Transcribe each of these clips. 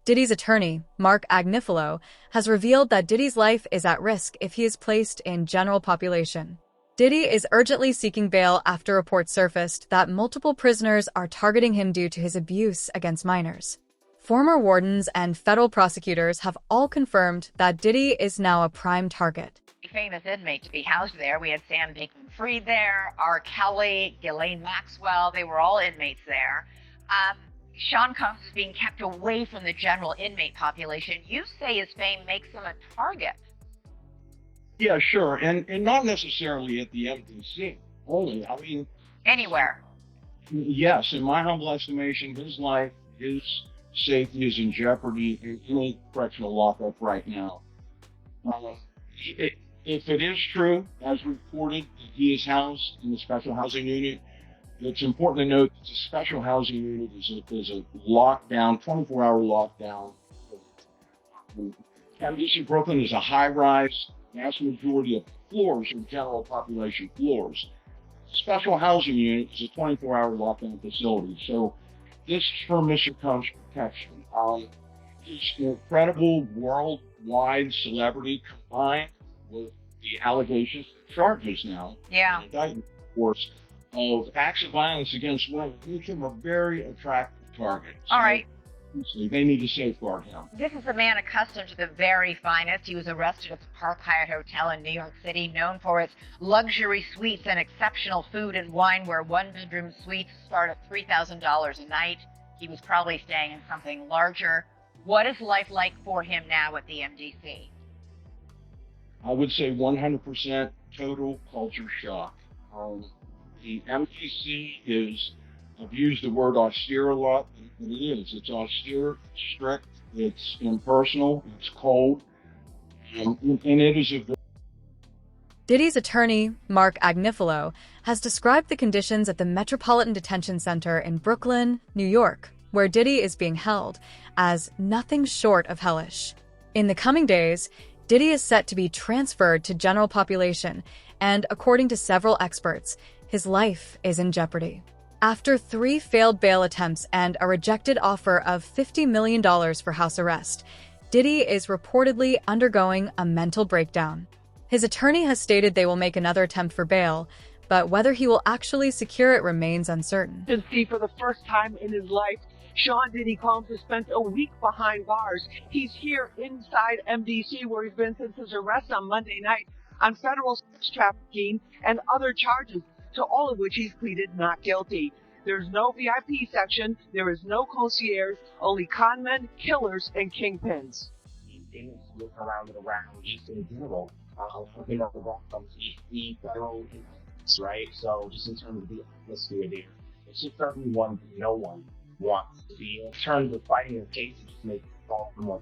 Diddy's attorney, Mark Agnifilo, has revealed that Diddy's life is at risk if he is placed in general population. Diddy is urgently seeking bail after reports surfaced that multiple prisoners are targeting him due to his abuse against minors. Former wardens and federal prosecutors have all confirmed that Diddy is now a prime target. Famous inmate to be housed there. We had Sam Bankman-Fried there, R. Kelly, Ghislaine Maxwell. They were all inmates there. Shawn Combs is being kept away from the general inmate population. You say his fame makes him a target. Yeah, sure. And not necessarily at the MDC only. I mean, anywhere. Yes, in my humble estimation, his life, his safety is in jeopardy in any correctional lockup right now. If it is true, as reported, that he is housed in the special housing unit, it's important to note that the special housing unit is a lockdown, 24-hour lockdown. MDC Brooklyn is a high-rise. The vast majority of floors are general population floors. Special housing unit is a 24-hour lockdown facility. So this for Mr. Combs' protection. His incredible worldwide celebrity combined with the allegations, charges now, yeah, indictment, of course, of acts of violence against women, make him a very attractive target. All right. They need to safeguard him. This is a man accustomed to the very finest. He was arrested at the Park Hyatt Hotel in New York City, known for its luxury suites and exceptional food and wine, where one-bedroom suites start at $3,000 a night. He was probably staying in something larger. What is life like for him now at the MDC? I would say 100% total culture shock. The MDC I've used the word austere a lot, but it is. It's austere, it's strict, it's impersonal, it's cold, and it is a... Diddy's attorney, Mark Agnifilo, has described the conditions at the Metropolitan Detention Center in Brooklyn, New York, where Diddy is being held, as nothing short of hellish. In the coming days, Diddy is set to be transferred to general population, and according to several experts, his life is in jeopardy. After 3 failed bail attempts and a rejected offer of $50 million for house arrest, Diddy is reportedly undergoing a mental breakdown. His attorney has stated they will make another attempt for bail, but whether he will actually secure it remains uncertain. And see, for the first time in his life, Shawn Diddy Combs has spent a week behind bars. He's here inside MDC, where he's been since his arrest on Monday night on federal sex trafficking and other charges, to all of which he's pleaded not guilty. There's no VIP section, there is no concierge, only conmen, killers, and kingpins. Things look around just in general. You know, the federal inmates, right? So just in terms of the atmosphere there, it's just certainly one that no one wants to be. In terms of fighting a case, it just makes it all the more,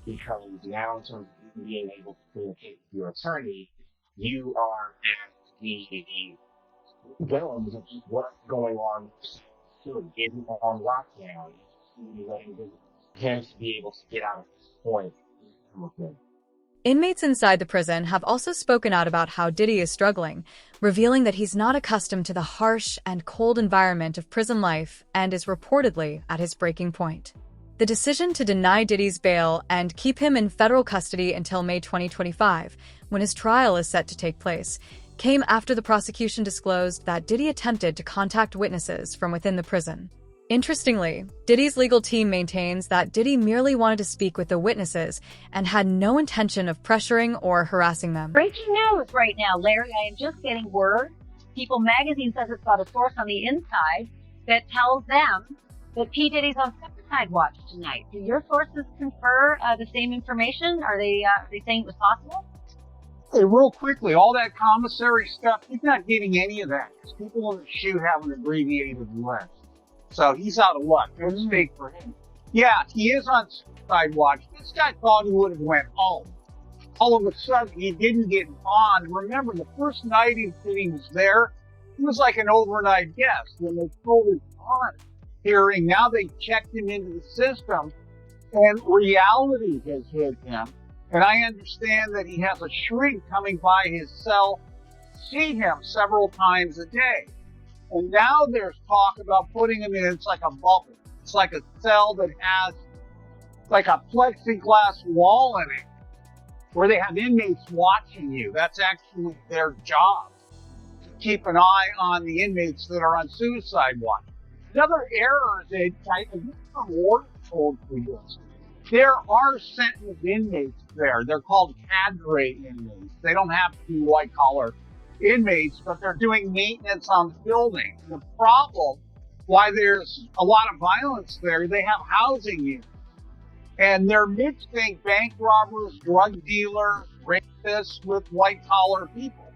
because now in terms of being able to communicate with your attorney, you are at the realms of what's going on. So isn't on lockdown. Letting him to be able to get out at this point. Inmates inside the prison have also spoken out about how Diddy is struggling, revealing that he's not accustomed to the harsh and cold environment of prison life and is reportedly at his breaking point. The decision to deny Diddy's bail and keep him in federal custody until May 2025, when his trial is set to take place, came after the prosecution disclosed that Diddy attempted to contact witnesses from within the prison. Interestingly, Diddy's legal team maintains that Diddy merely wanted to speak with the witnesses and had no intention of pressuring or harassing them. Breaking news right now, Larry. I am just getting word. People magazine says it's got a source on the inside that tells them that P. Diddy's on suicide watch tonight. Do your sources confer the same information? Are they saying it was possible? Hey, real quickly, all that commissary stuff, he's not getting any of that, because people in the shoot have an abbreviated list. So he's out of luck. Don't speak for him. Yeah, he is on suicide watch. This guy thought he would have went home. All of a sudden, he didn't get bond. Remember, the first night he was there, he was like an overnight guest. When they told his bond hearing, now they checked him into the system, and reality has hit him. And I understand that he has a shrink coming by his cell, see him several times a day. And now there's talk about putting him in, it's like a bubble. It's like a cell that has like a plexiglass wall in it where they have inmates watching you. That's actually their job, to keep an eye on the inmates that are on suicide watch. Another error that I think Ward told for this, there are sentenced inmates there. They're called cadre inmates. They don't have to be white-collar inmates, but they're doing maintenance on buildings. The problem, why there's a lot of violence there, they have housing units. And they're mixing bank robbers, drug dealers, rapists with white-collar people.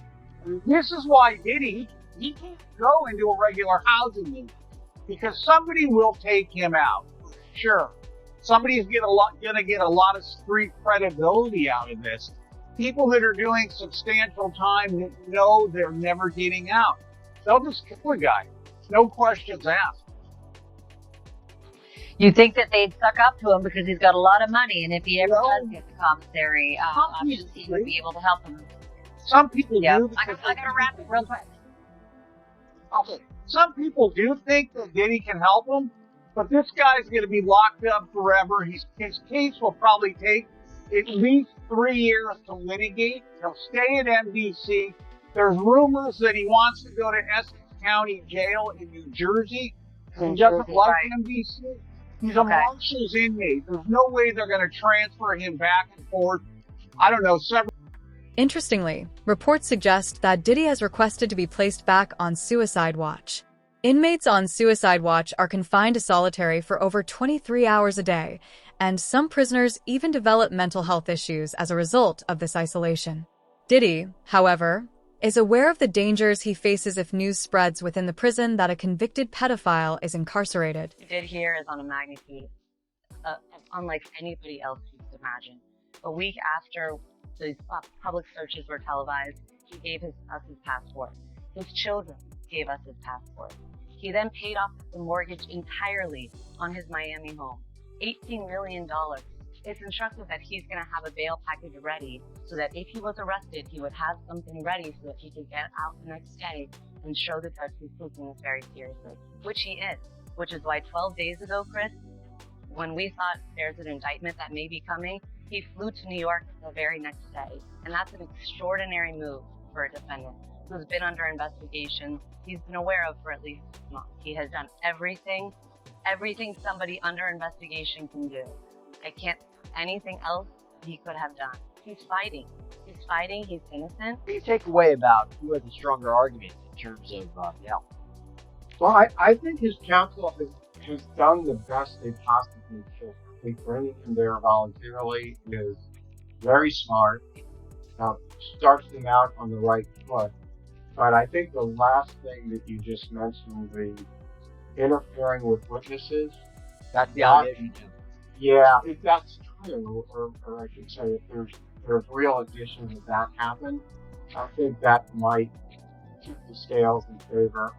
This is why Diddy, he can't go into a regular housing unit, because somebody will take him out, sure. Somebody's gonna get a lot of street credibility out of this. People that are doing substantial time that know they're never getting out, they'll just kill a guy, no questions asked. You think that they'd suck up to him because he's got a lot of money, and if he ever does get the commissary options, he would be able to help him. Some people Yeah, do. I gotta wrap it real quick. Okay. Some people do think that Diddy can help him, but this guy's going to be locked up forever. His case will probably take at least 3 years to litigate. He'll stay at MDC. There's rumors that he wants to go to Essex County Jail in New Jersey. He doesn't like MDC. He's a Marshall's inmate. There's no way they're going to transfer him back and forth. I don't know, several. Interestingly, reports suggest that Diddy has requested to be placed back on suicide watch. Inmates on suicide watch are confined to solitary for over 23 hours a day, and some prisoners even develop mental health issues as a result of this isolation. Diddy, however, is aware of the dangers he faces if news spreads within the prison that a convicted pedophile is incarcerated. What he did here is on a magnitude unlike anybody else you could imagine. A week after the public searches were televised, he gave us his passport. His children gave us his passport. He then paid off the mortgage entirely on his Miami home, $18 million. It's instructive that he's going to have a bail package ready so that if he was arrested, he would have something ready so that he could get out the next day and show the judge he's taking this very seriously, which he is. Which is why 12 days ago, Chris, when we thought there's an indictment that may be coming, he flew to New York the very next day. And that's an extraordinary move for a defendant who's been under investigation, he's been aware of for at least a month. He has done everything somebody under investigation can do. I can't anything else he could have done. He's fighting, he's innocent. What do you take away about who has a stronger argument in terms of bail? Well, I think his counsel has done the best they possibly could. I think bringing him there voluntarily is very smart. Starts them out on the right foot. But I think the last thing that you just mentioned, the interfering with witnesses. That's the allegation. Yeah, if that's true, or I should say, if there's real addition that happened, I think that might tip the scales in favor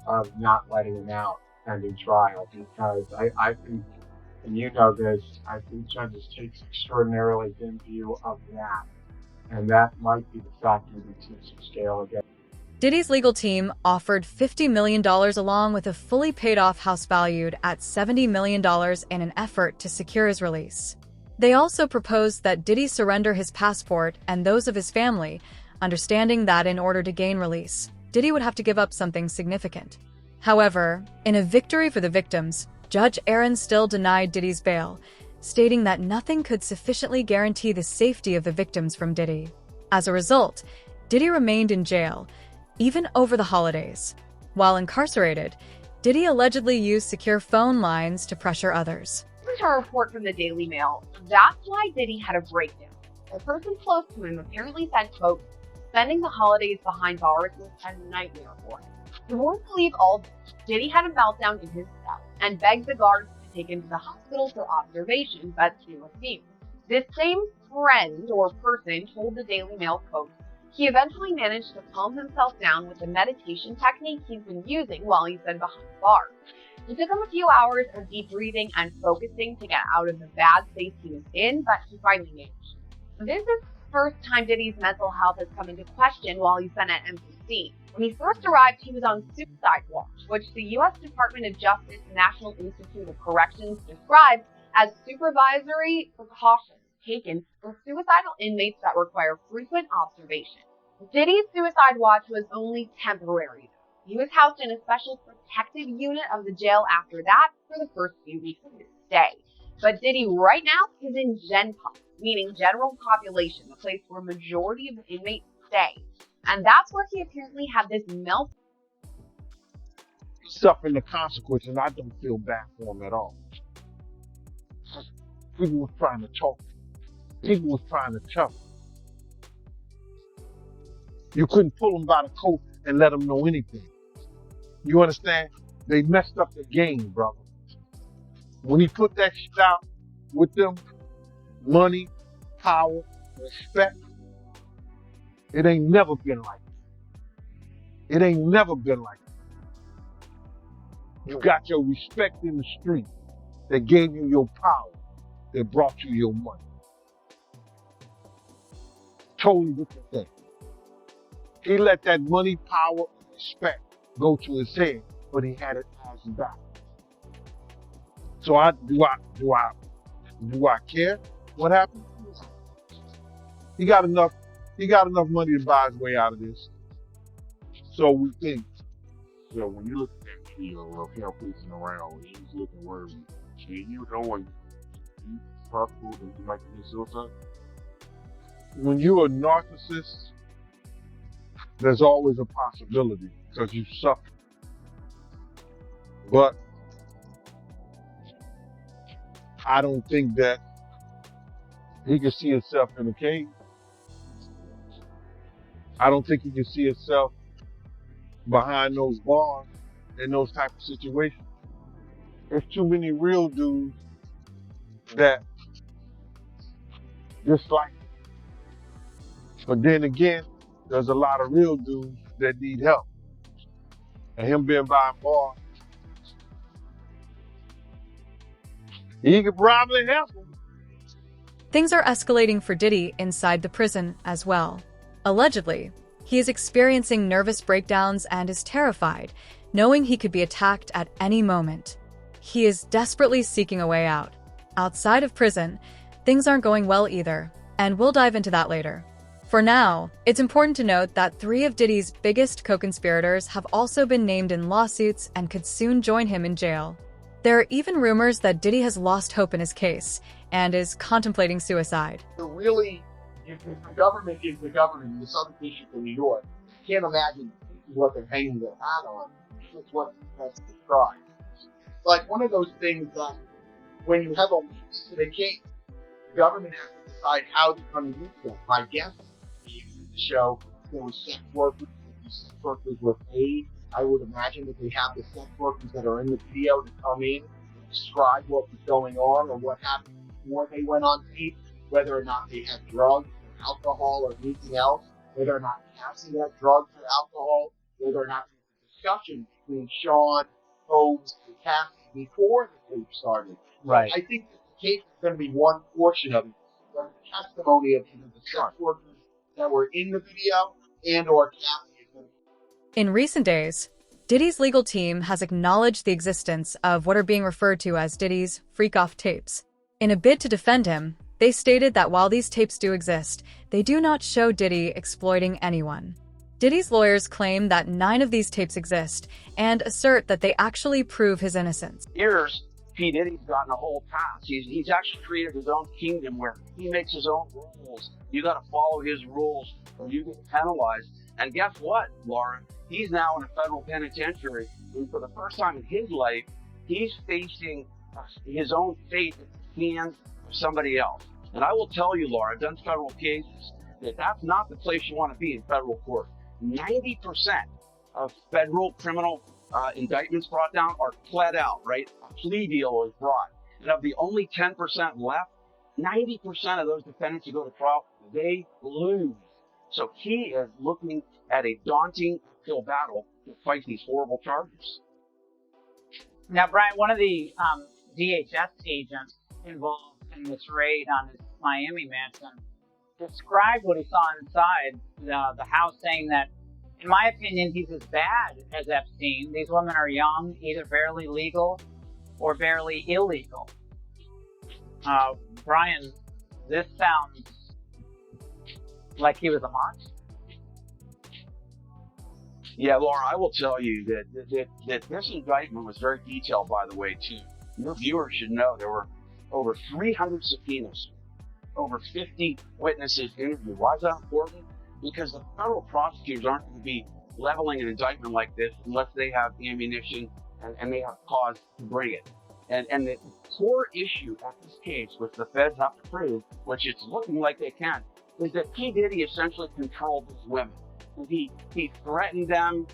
of not letting him out pending trial, because I think, and you know this, I think judges take extraordinarily dim view of that, and that might be the factor that tips the scale again. Diddy's legal team offered $50 million along with a fully paid-off house valued at $70 million in an effort to secure his release. They also proposed that Diddy surrender his passport and those of his family, understanding that in order to gain release, Diddy would have to give up something significant. However, in a victory for the victims, Judge Aaron still denied Diddy's bail, stating that nothing could sufficiently guarantee the safety of the victims from Diddy. As a result, Diddy remained in jail, even over the holidays. While incarcerated, Diddy allegedly used secure phone lines to pressure others. Here's a report from the Daily Mail. That's why Diddy had a breakdown. A person close to him apparently said, quote, spending the holidays behind bars was a nightmare for him. You won't believe all this. Diddy had a meltdown in his cell and begged the guards to take him to the hospital for observation, but he refused. This same friend or person told the Daily Mail, quote, he eventually managed to calm himself down with the meditation technique he's been using while he's been behind bars. It took him a few hours of deep breathing and focusing to get out of the bad space he was in, but he finally managed. This is the first time Diddy's mental health has come into question while he's been at MDC. When he first arrived, he was on suicide watch, which the U.S. Department of Justice National Institute of Corrections describes as supervisory precautions taken for suicidal inmates that require frequent observation. Diddy's suicide watch was only temporary. He was housed in a special protective unit of the jail after that for the first few weeks of his stay. But Diddy right now is in Gen Pop, meaning general population, the place where majority of the inmates stay. And that's where he apparently had this melt. Suffering the consequences, and I don't feel bad for him at all. People were trying to talk. People were trying to tell him. You couldn't pull him by the coat and let him know anything. You understand? They messed up the game, brother. When he put that shit out with them, money, power, respect, it ain't never been like that. It ain't never been like that. You got your respect in the street that gave you your power, that brought you your money. Totally different thing. He let that money, power, and respect go to his head, but he had it as back. So do I care what happened? He got enough money to buy his way out of this. So we think. So when you look at that video of him pacing around, he's looking worried. And you knowing he's possible that he might commit suicide? When you're a narcissist, there's always a possibility because you suffer. But I don't think that he can see himself in a cage. I don't think he can see himself behind those bars in those type of situations. There's too many real dudes that dislike him. But then again, there's a lot of real dudes that need help. And him being behind bars, he could probably help him. Things are escalating for Diddy inside the prison as well. Allegedly, he is experiencing nervous breakdowns and is terrified, knowing he could be attacked at any moment. He is desperately seeking a way out. Outside of prison, things aren't going well either, and we'll dive into that later. For now, it's important to note that 3 of Diddy's biggest co-conspirators have also been named in lawsuits and could soon join him in jail. There are even rumors that Diddy has lost hope in his case and is contemplating suicide. Really, if the government is the government in the Southern District of New York, I can't imagine what they're hanging their hat on. It's what that's described. Like one of those things that when you have a lease to the case, the government has to decide how they're going to use them. My guess is the show there were sex workers, these sex workers were paid. I would imagine that they have the sex workers that are in the video to come in and describe what was going on or what happened before they went on tape, whether or not they had drugs or alcohol or anything else, whether or not Cassie had drugs or alcohol, whether or not there was a discussion between Shawn, Holmes, and Cassie before the tape started. Right. I think that the case is going to be one portion of it, but the testimony of either the sex workers that were in the video and or Cassie. In recent days, Diddy's legal team has acknowledged the existence of what are being referred to as Diddy's freak-off tapes. In a bid to defend him, they stated that while these tapes do exist, they do not show Diddy exploiting anyone. Diddy's lawyers claim that 9 of these tapes exist and assert that they actually prove his innocence. Years, P. Diddy's gotten a whole pass. He's actually created his own kingdom where he makes his own rules. You got to follow his rules or you get penalized. And guess what, Laura? He's now in a federal penitentiary, and for the first time in his life, he's facing his own fate at the hands of somebody else. And I will tell you, Laura, I've done federal cases, that's not the place you want to be in federal court. 90% of federal criminal indictments brought down are pled out, right? A plea deal is brought. And of the only 10% left, 90% of those defendants who go to trial, they lose. So he is looking at a daunting uphill battle to fight these horrible charges. Now, Brian, one of the DHS agents involved in this raid on his Miami mansion described what he saw inside the house, saying that, in my opinion, he's as bad as Epstein. These women are young, either barely legal or barely illegal. Brian, this sounds like he was a monster. Yeah, Laura, I will tell you that this indictment was very detailed, by the way, too. Your viewers should know there were over 300 subpoenas, over 50 witnesses interviewed. Why is that important? Because the federal prosecutors aren't going to be leveling an indictment like this unless they have ammunition and they have cause to bring it. And the core issue of this case, which the feds have to prove, which it's looking like they can, is that P. Diddy essentially controlled these women. He threatened them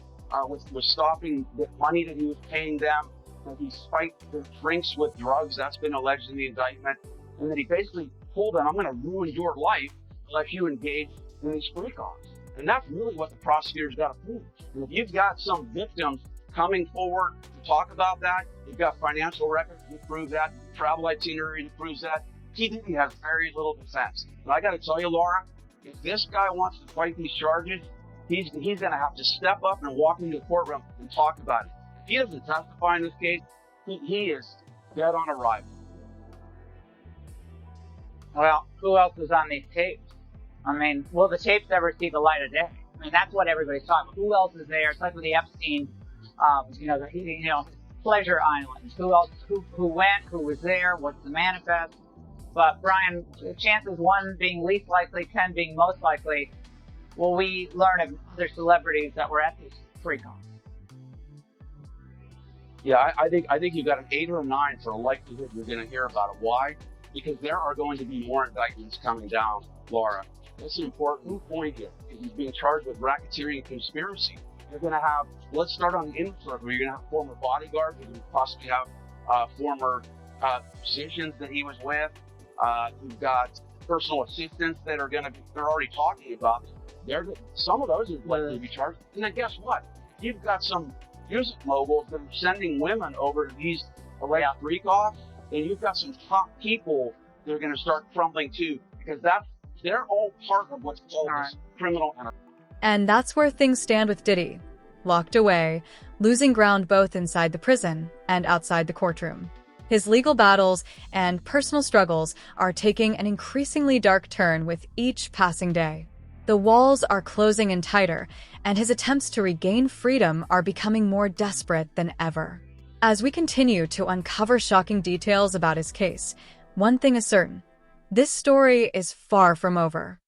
with stopping the money that he was paying them. And he spiked their drinks with drugs. That's been alleged in the indictment. And then he basically told them, I'm going to ruin your life unless you engage in these freak-offs. And that's really what the prosecutors got to prove. And if you've got some victims coming forward to talk about that, you've got financial records to prove that, travel itinerary that proves that, P. Diddy has very little defense. And I got to tell you, Laura, if this guy wants to fight these charges, he's going to have to step up and walk into the courtroom and talk about it. If he doesn't testify in this case, he is dead on arrival. Well, who else is on these tapes? I mean, will the tapes ever see the light of day? I mean, that's what everybody's talking about. Who else is there? It's like with the Epstein, pleasure islands. Who else? Who went? Who was there? What's the manifest? But Brian, chances 1 being least likely, 10 being most likely. Will we learn of other celebrities that were at these freak-offs? Yeah, I think you've got an 8 or a 9 for a likelihood you're going to hear about it. Why? Because there are going to be more indictments coming down, Laura. That's an important point here. He's being charged with racketeering and conspiracy. You're going to have, let's start on the inner circle. You're going to have former bodyguards. You're going to possibly have former physicians that he was with. You've got personal assistants that are going to be, they're already talking about. Some of those are likely to be charged. And then guess what? You've got some music moguls that are sending women over to these alleged freak-offs, and you've got some top people that are going to start crumbling too, because they're all part of what's called this criminal enterprise. And that's where things stand with Diddy, locked away, losing ground both inside the prison and outside the courtroom. His legal battles and personal struggles are taking an increasingly dark turn with each passing day. The walls are closing in tighter, and his attempts to regain freedom are becoming more desperate than ever. As we continue to uncover shocking details about his case, one thing is certain: this story is far from over.